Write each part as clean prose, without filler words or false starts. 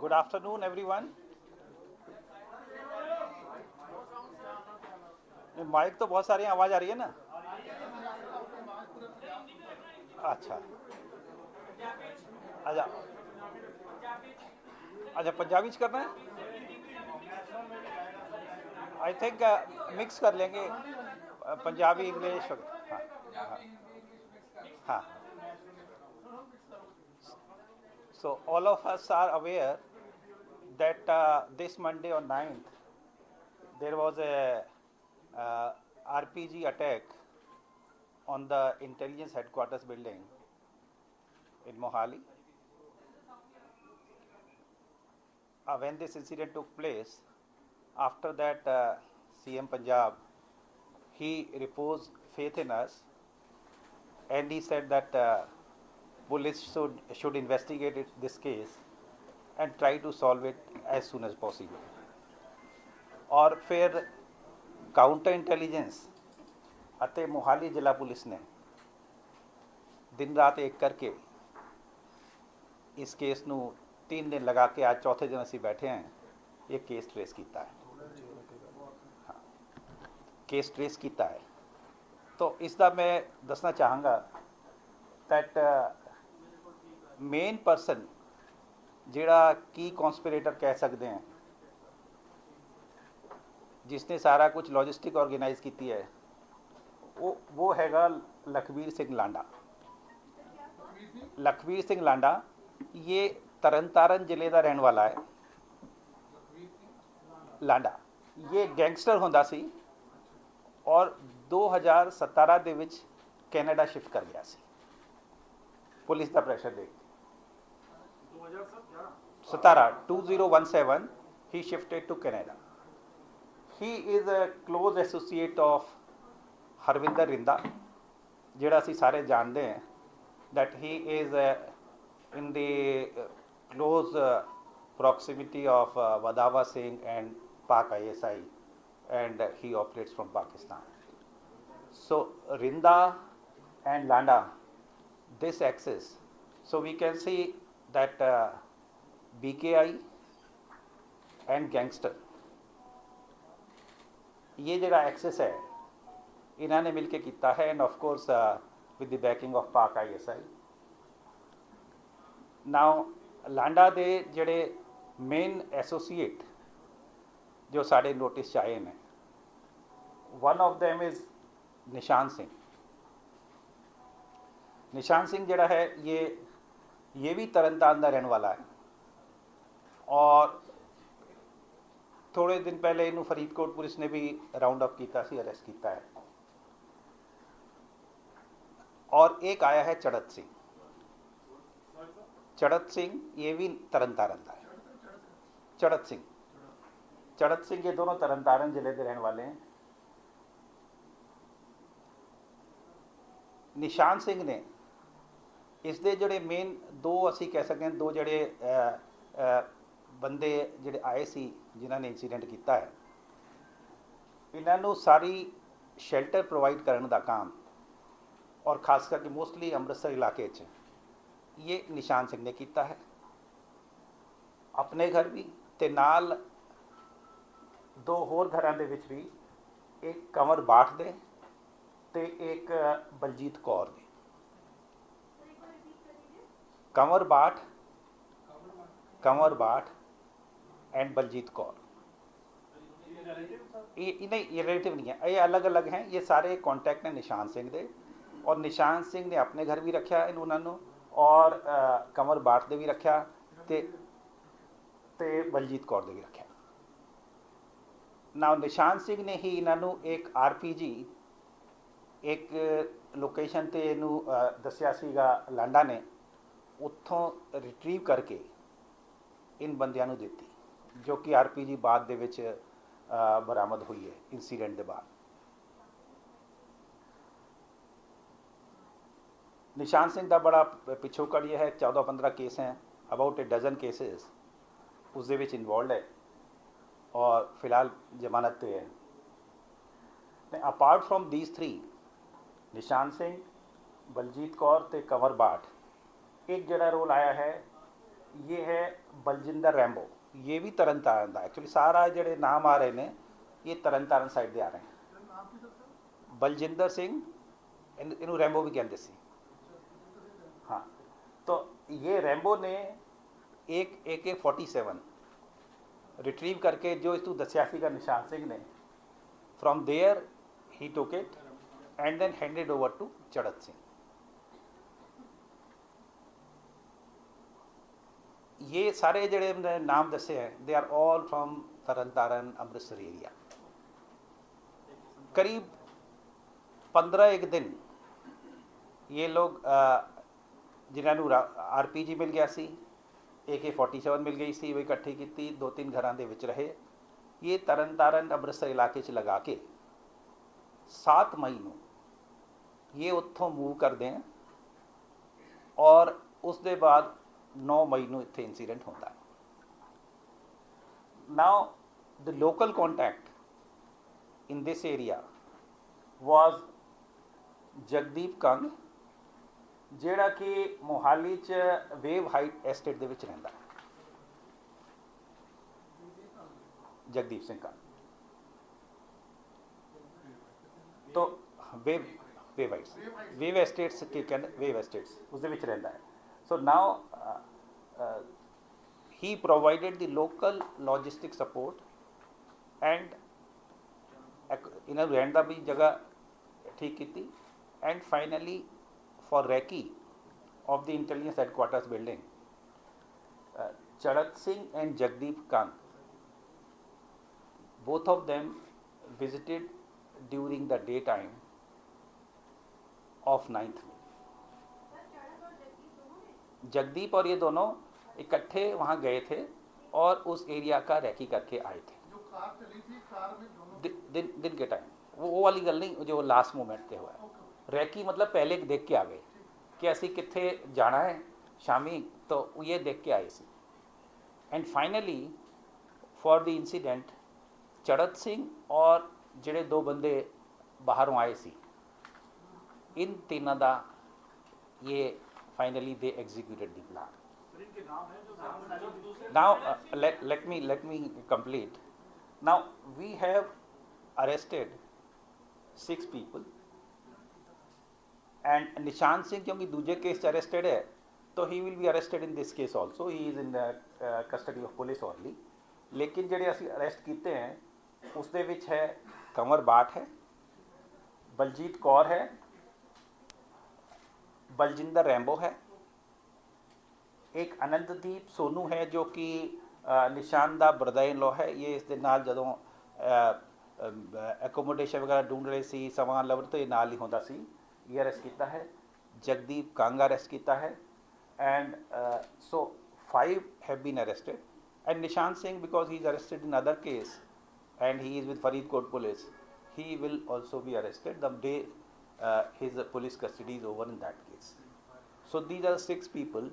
Good afternoon, everyone. Mic तो बहुत सारी आवाज़ आ रही है ना। अच्छा अच्छा अच्छा, पंजाबी च करना है। आई थिंक मिक्स कर लेंगे, पंजाबी इंग्लिश। हाँ हाँ हाँ। So all of us are aware that this Monday on 9th there was a RPG attack on the intelligence headquarters building in Mohali. When this incident took place, after that CM Punjab, he reposed faith in us and he said that police should investigate this case and try to solve it as soon as possible. और फिर counter intelligence ਅਤੇ मोहाली जिला police ने दिन रात एक करके इस केस ਨੂੰ 3 दिन लगा के आज चौथे दिन ਅਸੀਂ बैठे हैं ये केस ट्रेस किया है। हाँ, केस ट्रेस किया है। तो इसका मैं दसना चाहांगा दैट मेन परसन जिहड़ा की कॉन्सपिरेटर कह सकते हैं जिसने सारा कुछ लॉजिस्टिक ऑर्गेनाइज की है वो हैगा लखबीर सिंह लांडा। लखबीर सिंह लांडा ये तरनतारन जिले का रहने वाला है। लांडा ये गैंगस्टर होंदा सी और 2017 ਦੇ ਵਿੱਚ ਕੈਨੇਡਾ शिफ्ट कर गया सी पुलिस का pressure they 2017 he shifted to Canada. He is a close associate of Harvinder Rinda जिहड़ा असीं सारे जानते हैं that he is in the close proximity of Wadhawa Singh and Pak ISI and he operates from Pakistan. So Rinda and Landa, this axis, so we can see that BKI and gangster ये जिहड़ा axis है इन्होंने मिलके किया है end of course with the banking of पाक ISI. Now Landa दे जिहड़े main associate जो साढ़े नोटिस च आए हैं वन ऑफ देम इज़ निशान सिंह. निशान सिंह जिहड़ा है ये भी तरनतारन का रहने वाला है और थोड़े दिन पहले इनू फरीदकोट पुलिस ने भी राउंड अप किया सी, अरेस्ट किया है. और एक आया है चड़त सिंह. चड़त सिंह ये भी तरनतारन का है. चड़त सिंह ये दोनों तरनतारन जिले के रहने वाले हैं. निशान सिंह ने इसके जोड़े मेन दो असी कह सकते हैं दो जोड़े बंदे जोड़े आए सी जिन्होंने इंसीडेंट किया है इन्हों सारी शेल्टर प्रोवाइड करने का काम और खास करके मोस्टली अमृतसर इलाके ये निशान सिंह ने किया है. अपने घर भी ते नाल दो होर घरां दे विच भी एक कंवर बाठ दे ते एक बलजीत कौर दे. कंवर बाठ एंड बलजीत कौर ये नहीं, ये रिलेटिव नहीं है, ये अलग अलग हैं. ये सारे कॉन्टैक्ट हैं निशान सिंह दे और निशान सिंह ने अपने घर भी रखा इन्होंने और कंवर बाठ दे भी रखा ते बलजीत कौर दे भी रखा. नाउ निशान सिंह ने ही इन्हों एक RPG एक लोकेशन ते इनू दस्या सीगा लांडा ने उत्थों रिट्रीव करके इन बंदियां नू दित्ती जो कि RPG बाद दे विच बरामद हुई है इंसीडेंट के बाद. निशान सिंह का बड़ा पिछोकड़ यह है 14-15 केस हैं, अबाउट ए डजन केसेस उस दे विच इन्वॉल्व है और फिलहाल जमानत पे है. अपार्ट फ्रॉम दीज 3 निशान सिंह, बलजीत कौर ते कंवर बाठ एक जड़ा रोल आया है ये है बलजिंदर रैम्बो, ये भी तरन ताਰਨ ਦਾ एक्चुअली सारा ਜਿਹੜੇ नाम आ रहे ने ये तरन ताਰਨ साइड ਦੇ आ रहे हैं। बलजिंदर सिंह इनू रैम्बो भी कहते सी। हाँ, तो ये रैम्बो ने एक AK-47 रिट्रीव करके जो इस दसिया सीगा निशान सिंह ने, from there he took it and then handed over to Charat Singh. ये सारे जड़े नाम दसे हैं they are all from Tarn Taran Amritsar area. करीब 15 एक दिन ये लोग जिन्होंने RPG मिल गया सी, AK-47 मिल गई सी, वो इकट्ठी की 2-3 घरां दे विच रहे। ये तरन तारण अमृतसर इलाके च लगा के 7 मई को ये उत्थों मूव करते हैं और उस दे बाद 9 मई को इत्थे इंसीडेंट होता है। Now the local contact in this area was Jagdeep Kang, ਜਿਹੜਾ कि मोहाली च वेव हाइट एस्टेट ਦੇ ਵਿੱਚ ਰਹਿੰਦਾ ਹੈ। जगदीप सिंह कंग तो वेव एस्टेट्स के कहते वेव एस्टेट्स उसਦੇ ਵਿੱਚ ਰਹਿੰਦਾ है। So now he provided the local logistic support and इन्हें रहने का भी जगह ठीक की। And finally for recce of the intelligence headquarters building, Charat Singh and Jagdeep Kang, both of them visited during the daytime of 9th May। Jagdeep और ये दोनों इकट्ठे वहाँ गए थे और उस एरिया का रैकी करके आए थे। जो कार चली थी, कार में दिन के टाइम वो वाली गल नहीं जो लास्ट मोमेंट पे हुआ है। रैकी मतलब पहले देख के आ गए कि असी कित्थे जाना है शामी, तो ये देख के आए सी। And finally for the incident Charat Singh और ਜਿਹੜੇ 2 बंदे बाहरों आए सी, इन तीनों का ये finally they executed the plan। Now let me complete। Now we have arrested 6 people and निशान सिंह क्योंकि दूसरे केस च अरेस्टेड है तो he will be arrested in this case also, he is in the custody of police only। लेकिन ਜਿਹੜੇ ਅਸੀਂ arrest ਕੀਤੇ हैं ਉਸ ਦੇ ਵਿੱਚ है कंवर बाट है, बलजीत कौर है, बलजिंदर रैम्बो है, एक अनंतदीप सोनू है जो कि निशान दा ब्रदर इन लॉ है। ये इस दे नाल जदों एकोमोडेशन वगैरह ढूंढ रहे सी सवां लवर तो ये नाल ही होंदा सी। ये अरेस्ट किया है। जगदीप कंग अरेस्ट किया है and so 5 have been arrested and Nishan Singh because he is arrested in other case and he is with Faridkot police, he will also be arrested the day his police custody is over in that case। So these are 6 people।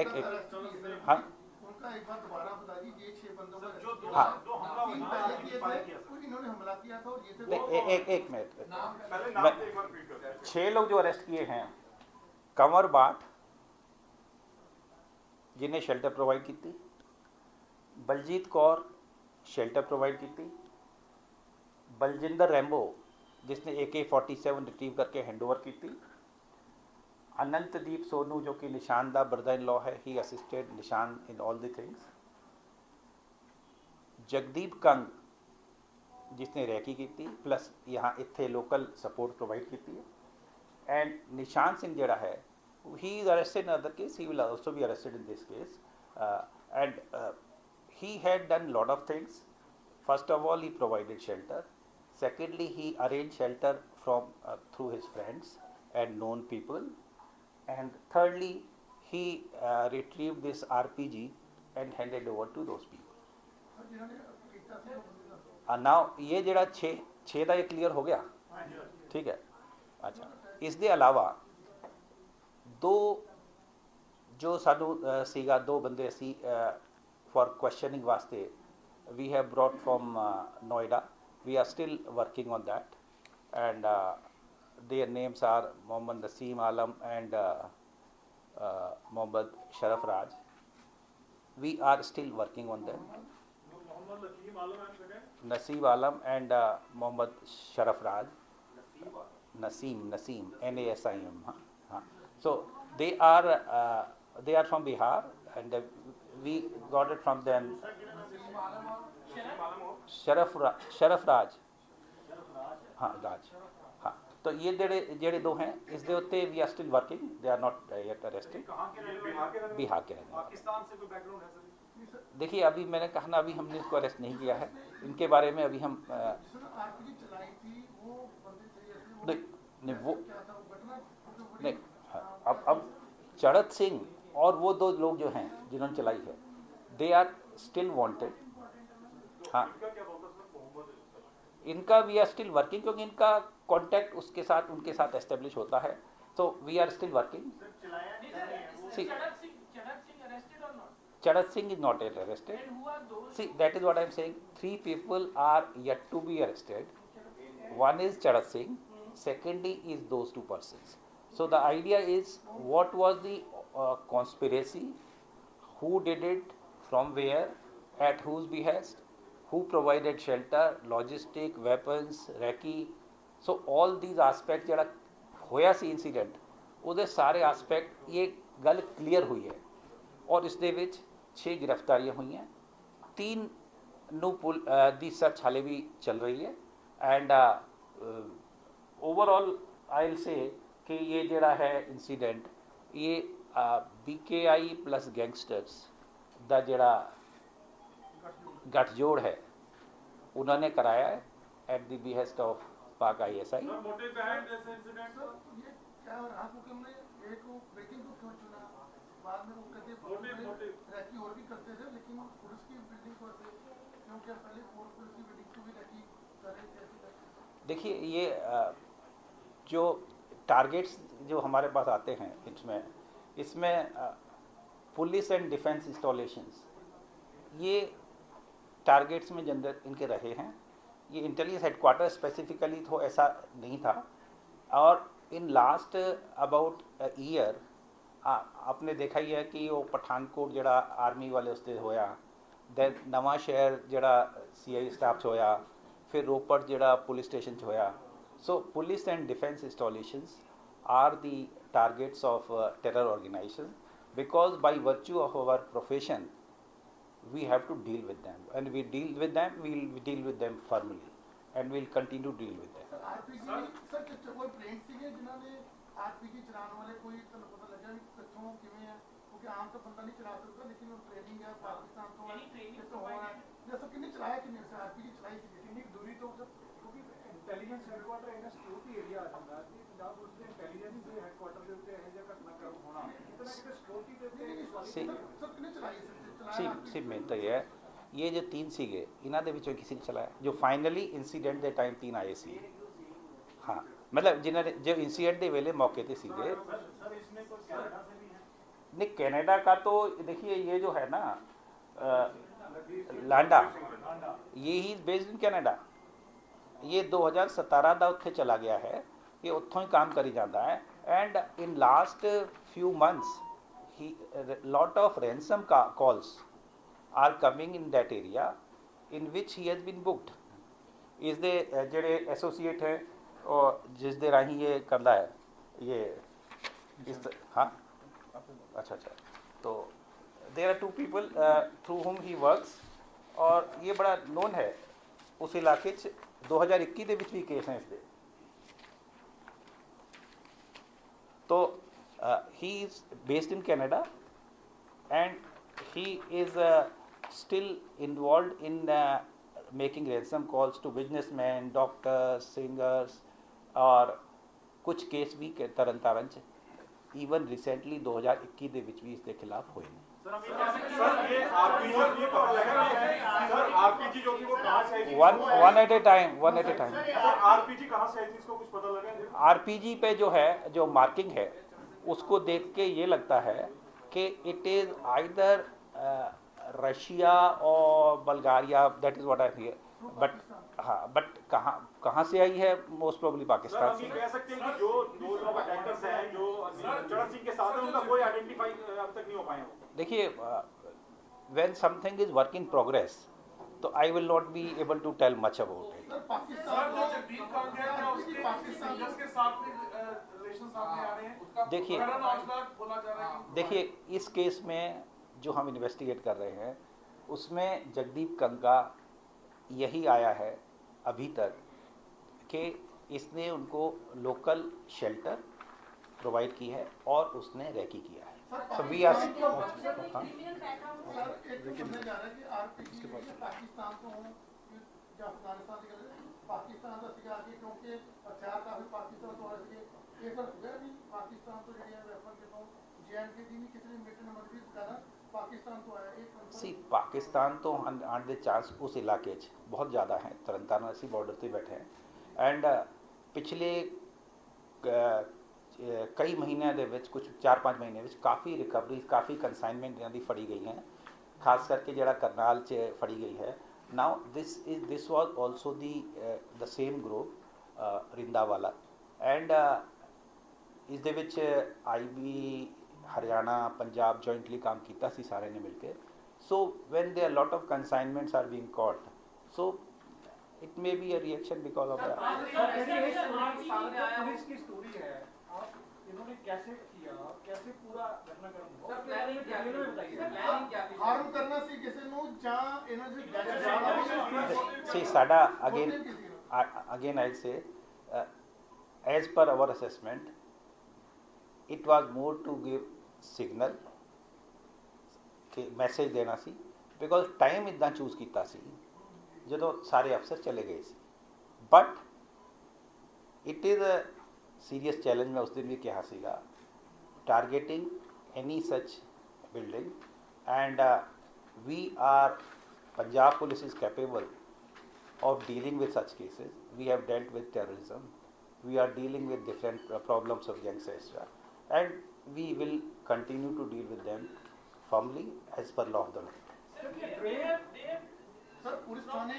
एक हाँ उनका एक बार दोबारा बता दीजिए। ये 6 बंदों का हाँ इन्होंने हमला किया था और ये एक मिनट 6 लोग जो अरेस्ट किए हैं, कंवर बाट जिन्हें शेल्टर प्रोवाइड की, बलजीत कौर शेल्टर प्रोवाइड की, बलजिंदर रैम्बो जिसने AK-47 रिट्रीव करके हैंडओवर की, अनंतदीप सोनू जो कि निशान दा ब्रदर इन लॉ है, ही असिस्टेड निशान in all the things, Jagdeep Kang जिसने रैकी की प्लस यहाँ इत्थे लोकल सपोर्ट प्रोवाइड की है, एंड निशान सिंह जड़ा है he is arrested in another case, he will also be arrested in this case। And he had done lot of things। First of all he provided shelter, secondly he arranged shelter from through his friends and known people, and thirdly he retrieved this RPG and handed over to those people। now ये जड़ा 6 ਦਾ ये clear हो गया, ठीक है। अच्छा, इस दे अलावा 2 जो सानू सीगा 2 बंदे असी फॉर क्वेश्चनिंग वास्ते we have brought from Noida. We are still working on that and their names are Mohammad Naseem Alam and Mohammad Sharaf Raj. We are still working on them. Naseem Alam and Mohammad Sharaf Raj. Naseem, Nasim. So they are from Bihar, and we got it from them. Sharaf Raj. हाँ राज हाँ तो ये ਜਿਹੜੇ दो हैं इस दे उत्ते we are still working they are not yet arrested Bihar के रहने पाकिस्तान से कोई बैकग्राउंड है सर देखिए अभी मैंने कहा ना अभी हमने इसको अरेस्ट नहीं किया है इनके बारे में अभी हम नहीं वो नहीं अब चढ़त सिंह और वो दो लोग जो हैं जिन्होंने चलाई है दे आर स्टिल वांटेड हाँ इनका वी आर स्टिल वर्किंग क्योंकि इनका कांटेक्ट उसके साथ उनके साथ एस्टेब्लिश होता है तो वी आर स्टिल वर्किंग चढ़त Singh is not arrested see that is what I am saying 3 people are yet to be arrested one is Charat Singh secondly is those 2 persons so the idea is what was the conspiracy who did it from where at whose behest who provided shelter, logistic, weapons, recce. So all these aspects ਜਿਹੜਾ ਹੋਇਆ ਸੀ incident ਉਹਦੇ ਸਾਰੇ aspect ਇਹ ਗੱਲ clear ਹੋਈ ਹੈ ਔਰ ਇਸ ਦੇ ਵਿੱਚ 6 ਗ੍ਰਿਫਤਾਰੀਆਂ ਹੋਈਆਂ 3 ਨੂੰ ਦੀ ਸਰਚ ਹਾਲੇ ਵੀ ਚੱਲ ਰਹੀ ਹੈ ਐਂਡ ਓਵਰਆਲ ਆਈ ਵਿਲ ਸੇ ਕਿ ਇਹ ਜਿਹੜਾ ਹੈ incident ਇਹ BKI plus gangsters ਦਾ ਜਿਹੜਾ गठजोड़ है उन्होंने कराया है एट द बिहेस्ट ऑफ पाक ISI देखिए ये जो टारगेट्स जो हमारे पास आते हैं इसमें पुलिस एंड डिफेंस इंस्टॉलेशंस ये टारगेट्स में जनरल इनके रहे हैं ये इंटेलिजेंस हेडक्वार्टर स्पेसिफिकली तो ऐसा नहीं था और इन लास्ट अबाउट ईयर आपने देखा ही है कि वो पठानकोट जड़ा आर्मी वाले उसते होया दैन नवा शहर जड़ा CI स्टाफ होया फिर रोपड़ जड़ा पुलिस स्टेशन होया so police and defence installations are the targets of terror organisation because by virtue of our profession we have to deal with them and we deal with them firmly and we'll continue to deal with them sir कोई plane सीगे जिन्होंने RPG चलाने वाले कोई तो पता लगा कि किथों किवें है क्योंकि आम तो बंदा नहीं चला सकता लेकिन वो ट्रेनिंग है पाकिस्तान तो हो रहा है जैसे कितने चलाया कितने से RPG चलाई कितनी दूरी तो क्योंकि intelligence headquarter in security area आ जाता है पंजाब पुलिस के इंटेलिजेंस के हेडक्वार्टर ਦੇ ਉੱਤੇ ਇਹ ਜਿਹਾ ਘਟਨਾ ਕਰਮ ਹੋਣਾ ਇਤਨਾ ਕਿ ਸਿਕਿਉਰਿਟੀ ਦੇ ਉੱਤੇ ਸਰ ਕਿੰਨੇ ਚਲਾਈ ਸੀ ਮੈਂ ਤਾਂ ਇਹ ਜੋ 3 ਸੀਗੇ ਇਹਨਾਂ ਦੇ ਵਿੱਚੋਂ ਕਿਸੇ ਨੇ ਚਲਾਇਆ ਜੋ ਫਾਈਨਲੀ ਇਨਸੀਡੈਂਟ ਦੇ ਟਾਈਮ 3 ਆਏ ਸੀ हाँ मतलब जिन्होंने जो इंसिडेंट के वेले मौके पे सीगे नहीं कनाडा का तो देखिए ये जो है ना लांडा ये ही बेस्ड इन कनाडा ये 2017 का उत्थे चला गया है ये उत्थों ही काम करी जाता है and in last few months he lot of ransom calls are coming in that area in which he has been booked इसके जेडे एसोसीएट है और जिस दे राही ये करता है ये इस हाँ अच्छा तो देयर आर 2 people थ्रू हुम ही वर्क्स और ये बड़ा नोन है उस इलाके 2021 ਦੇ ਵਿੱਚ ਵੀ केस हैं इसके तो he is based in Canada and he is still involved in making ransom calls to businessmen, doctors, singers और कुछ केस भी तरन तारण च ईवन रिसेंटली 2021 ਦੇ ਵਿੱਚ ਵੀ ਇਸ ਦੇ ਖਿਲਾਫ ਹੋਏ ਨੇ one at a time RPG कहाँ से आई थी इसको कुछ पता लगा आरपीजी पे जो है जो मार्किंग है उसको देख के ये लगता है कि इट इज आइदर रशिया और Bulgaria that is what I hear but हाँ, बट कहाँ से आई है? मोस्ट प्रोबेबली पाकिस्तान से। कह सकते हैं कि जो दो लोग अटैकर्स हैं जो चरण सिंह के साथ हैं उनका कोई आइडेंटिफाई अब तक नहीं हो पाए हो। देखिए, when something is work in progress, तो I will not be able to tell much about it. देखिए, इस केस में जो हम इन्वेस्टिगेट कर रहे हैं उसमें जगदीप कंगा यही आया है अभी तक कि इसने उनको लोकल शेल्टर प्रोवाइड की है और उसने रैकी किया है। सो वी आर पाकिस्तान ਦਾ ਸੀਗਾ ਕਿ ਕਿਉਂਕਿ ਹਥਿਆਰ ਕਾਫੀ ਪਾਕਿਸਤਾਨ ਤੋਂ ਆ ਰਹੇ ਸੀਗੇ, ਇਹ ਫਰਕ ਹੋਇਆ ਵੀ ਪਾਕਿਸਤਾਨ ਤੋਂ ਜਿਹੜੀਆਂ ਵੈਪਨ ਜਦੋਂ ਜੇਐਨਕੇ ਦੀ ਵੀ ਕਿਸੇ ਨੇ ਮਿਟਨ ਮਜਬੂਰੀ ਵਗੈਰਾ ਪਾਕਿस्तान ਤੋਂ ਆਇਆ ਇਹ सी पाकिस्तान तो आने ਦੇ ਚਾਂਸ ਉਸ ਇਲਾਕੇ 'ਚ ਬਹੁਤ ਜ਼ਿਆਦਾ ਹੈ। ਤਰਨਤਾਰਨ ਅਸੀਂ ਬਾਰਡਰ ਤੇ ਬੈਠੇ ਹਾਂ ਐਂਡ ਪਿਛਲੇ ਕਈ ਮਹੀਨਿਆਂ ਦੇ ਵਿੱਚ ਕੁਝ 4-5 ਮਹੀਨੇ ਵਿੱਚ ਕਾਫੀ ਰਿਕਵਰੀ ਕਾਫੀ ਕੰਸਾਈਨਮੈਂਟ ਇਹਨਾਂ ਦੀ ਫੜੀ ਗਈ ਹੈ, ਖਾਸ ਕਰਕੇ ਜਿਹੜਾ ਕਰਨਾਲ 'ਚ ਫੜੀ ਗਈ ਹੈ। Now this was also the same group ਰਿੰਦਾਵਾਲਾ and ਇਸ ਦੇ ਵਿੱਚ IB ਹਰਿਆਣਾ ਪੰਜਾਬ ਜੁਆਇੰਟਲੀ ਕੰਮ ਕੀਤਾ ਸੀ ਸਾਰਿਆਂ ਨੇ ਮਿਲ ਕੇ। So when there are lot of consignments are being caught, so it may be a reaction because of that. Police की स्टोरी है, आप इन्होंने कैसे किया, कैसे पूरा घटनाक्रम हुआ? सर प्लानिंग क्या थी? प्लानिंग क्या थी? हार्म करना ਸੀ ਕਿਸੇ ਨੂੰ ਜਾਂ ਇਹਨਾਂ ਦੇ See, ਸਾਡਾ again I'll say as per our assessment it was more to give signal ਕਿ ਮੈਸੇਜ ਦੇਣਾ ਸੀ, ਬਿਕੋਜ਼ ਟਾਈਮ ਇਦਾਂ ਚੂਜ਼ ਕੀਤਾ ਸੀ ਜਦੋਂ ਸਾਰੇ ਅਫਸਰ ਚਲੇ ਗਏ ਸੀ। But it is a serious challenge. ਮੈਂ ਉਸ ਦਿਨ ਵੀ ਕਿਹਾ ਸੀਗਾ, targeting any such building and we are Punjab police is capable of dealing with such cases. We have dealt with terrorism, we are dealing with different problems of gangs etc, and we will continue to deal with them firmly as per law of the land. Sir police Thane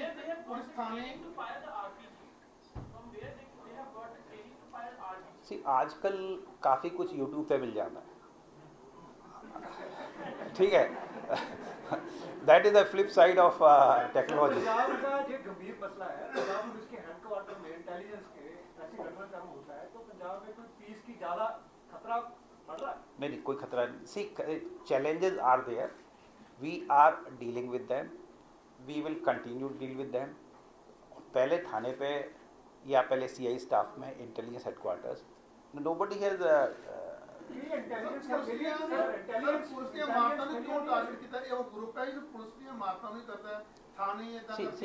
See, आजकल काफ़ी कुछ YouTube पे मिल जाता है, ठीक है। That is the flip side of technology. Punjab का जो गंभीर मसला है, पंजाब पुलिस के हेडक्वार्टर में इंटेलिजेंस के ऐसी घटनाक्रम होता है तो पंजाब में कोई पीस की ज़्यादा खतरा बढ़ रहा है? नहीं, कोई खतरा नहीं। See, challenges are there, we are dealing with them, we will continue deal with them. पहले थाने पे या पहले CI स्टाफ में इंटेलिजेंस हेडक्वार्टर्स, नोबडी हैज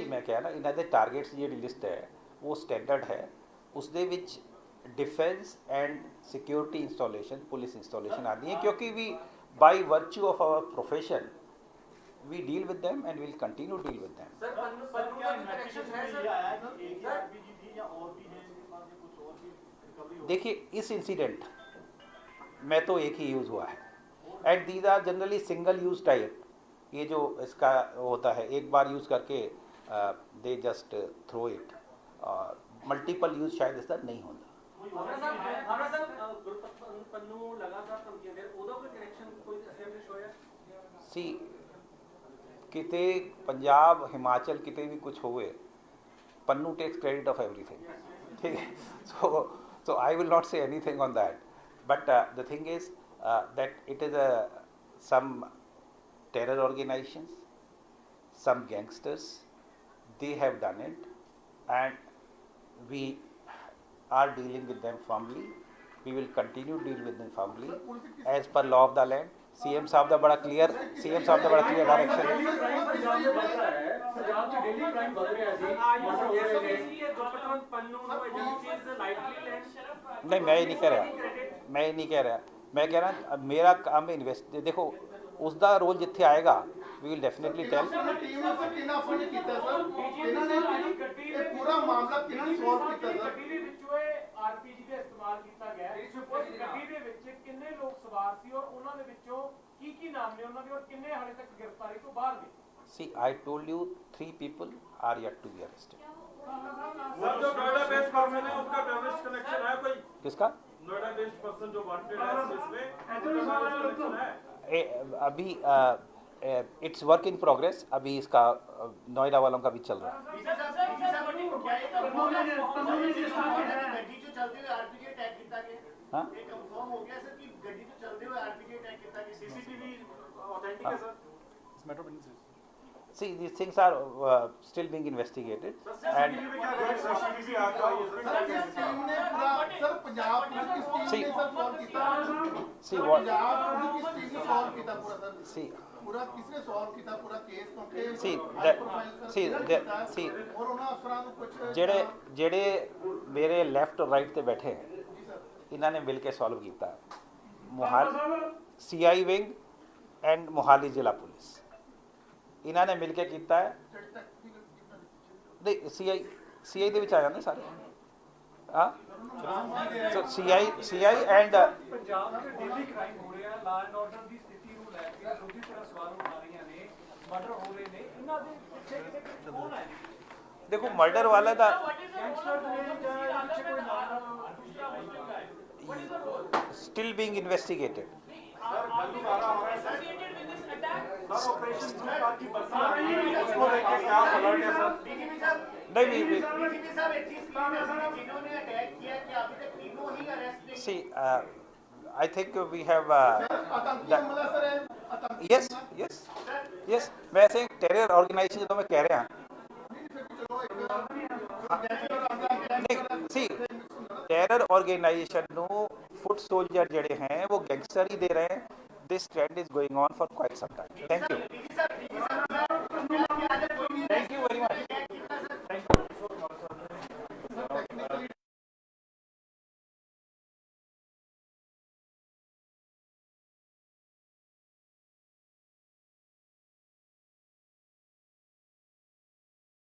मैं कह रहा ਇਹਨਾਂ ਦੇ ਟਾਰਗੇਟਸ ਜਿਹੜੀ ਲਿਸਟ ਹੈ ਉਹ ਸਟੈਂਡਰਡ ਹੈ। ਉਸ ਦੇ ਵਿੱਚ defence and security installation, police installation आदि है, क्योंकि we by virtue of our profession we deal with them and will continue deal with them. देखिए, इस इंसिडेंट में तो एक ही यूज़ हुआ है and these are generally single use type. ये जो इसका होता है एक बार यूज़ करके they just throw it, multiple use शायद इसका नहीं होता। सी, किते पंजाब हिमाचल किते भी कुछ होए, Pannu tax credit of everything, ठीक है। so I will not say anything on that, but the thing is that it is some terror organizations, some gangsters, they have done it and we are dealing with them firmly. We will continue to deal with them firmly as per law of the land. CM साहब का बड़ा clear direction है। नहीं, मैं ये नहीं कह रहा, मैं कह रहा मेरा काम इन्वेस्ट, देखो उसका रोल जिथे आएगा we will definitely tell। RPG ਦਾ ਇਸਤੇਮਾਲ ਕੀਤਾ ਗਿਆ ਹੈ। ਉਸ ਗੱਡੀ ਦੇ ਵਿੱਚ ਕਿੰਨੇ ਲੋਕ ਸਵਾਰ ਸੀ ਔਰ ਉਹਨਾਂ ਦੇ ਵਿੱਚੋਂ ਕੀ ਨਾਮ ਨੇ ਉਹਨਾਂ ਦੇ ਔਰ ਕਿੰਨੇ ਹਾਲੇ ਤੱਕ ਗ੍ਰਿਫਤਾਰੀ ਤੋਂ ਬਾਹਰ ਨੇ? See, I told you 3 people are yet to be arrested। वो जो नोएडा बेस्ड पर्सन है उसका टेररिस्ट कनेक्शन है कोई? किसका? नोएडा बेस्ड पर्सन जो वांटेड है इस केस में, उसका टेररिस्ट कनेक्शन है? अभी इट्स वर्क इन प्रोग्रेस, अभी इसका नोएडा वालों का भी चल रहा है। हाँ? See, these things are still being investigated and sir Punjab police की टीम See- ने सर सॉल्व किया see what पंजाब पुलिस की टीम ने सॉल्व किया पूरा सर see पूरा किसने सॉल्व किया पूरा केस क्योंकि See, high that- profile sir see, clear that- ਕੀਤਾ ਹੈ। see, और ਉਹਨਾਂ ਅਫਸਰਾਂ ਨੂੰ ਕੁਝ ਜਿਹੜੇ ਜਿਹੜੇ ਮੇਰੇ ਲੈਫਟ ਰਾਈਟ ਤੇ ਬੈਠੇ ਹੈ ਜੀ ਸਰ ਇਹਨਾਂ ਨੇ ਮਿਲ ਕੇ ਸੋਲਵ ਕੀਤਾ ਹੈ। Mohali CI wing and Mohali ਜ਼ਿਲ੍ਹਾ ਪੁਲਿਸ ਇਹਨਾਂ ਨੇ ਮਿਲ ਕੇ ਕੀਤਾ ਹੈ। ਜੱਜ ਤੱਕ ਵੀ ਕੀਤਾ ਨਹੀਂ ਸੀਆਈ ਦੇ ਵਿੱਚ ਆ ਜਾਂਦੇ ਸਾਰੇ ਹਾਂ ਸੋ ਸੀਆਈ ਐਂਡ ਪੰਜਾਬ 'ਚ ਡੇਲੀ ਕ੍ਰਾਈਮ ਹੋ ਰਿਹਾ, ਲਾ ਐਂਡ ਆਰਡਰ ਦੀ ਸਥਿਤੀ ਨੂੰ ਲੈ ਕੇ ਵਿਰੋਧੀ ਧਿਰਾਂ ਸਵਾਲ ਉਠਾ ਰਹੀਆਂ ਨੇ, ਮਰਡਰ ਹੋ ਰਹੇ ਨੇ, ਇਹਨਾਂ ਦੇ ਪਿੱਛੇ ਕਿਤੇ ਕੌਣ ਹੈ? ਦੇਖੋ ਮਰਡਰ ਵਾਲਾ ਦਾ ਗੈਂਗਸਟਰ ਨੇ ਜਾਂ ਪਿੱਛੇ ਕੋਈ ਨਾਲ still being investigated. Sir operation blue card की बरसात उसको लेके क्या अलर्ट है सर? नहीं see I think we have ਆਤੰਕੀ ਹਮਲਾ ਸਰ ਹੈ ਆਤੰਕੀ yes मैं ऐसे टेरर ऑर्गेनाइजेशन ਜਦੋਂ मैं कह रहा नहीं see टेरर ऑर्गेनाइजेशन ਨੂੰ फुट सोल्जर ਜਿਹੜੇ हैं वो गैंगस्टर ही दे रहे हैं। this trend is going on for quite some time. Thank you very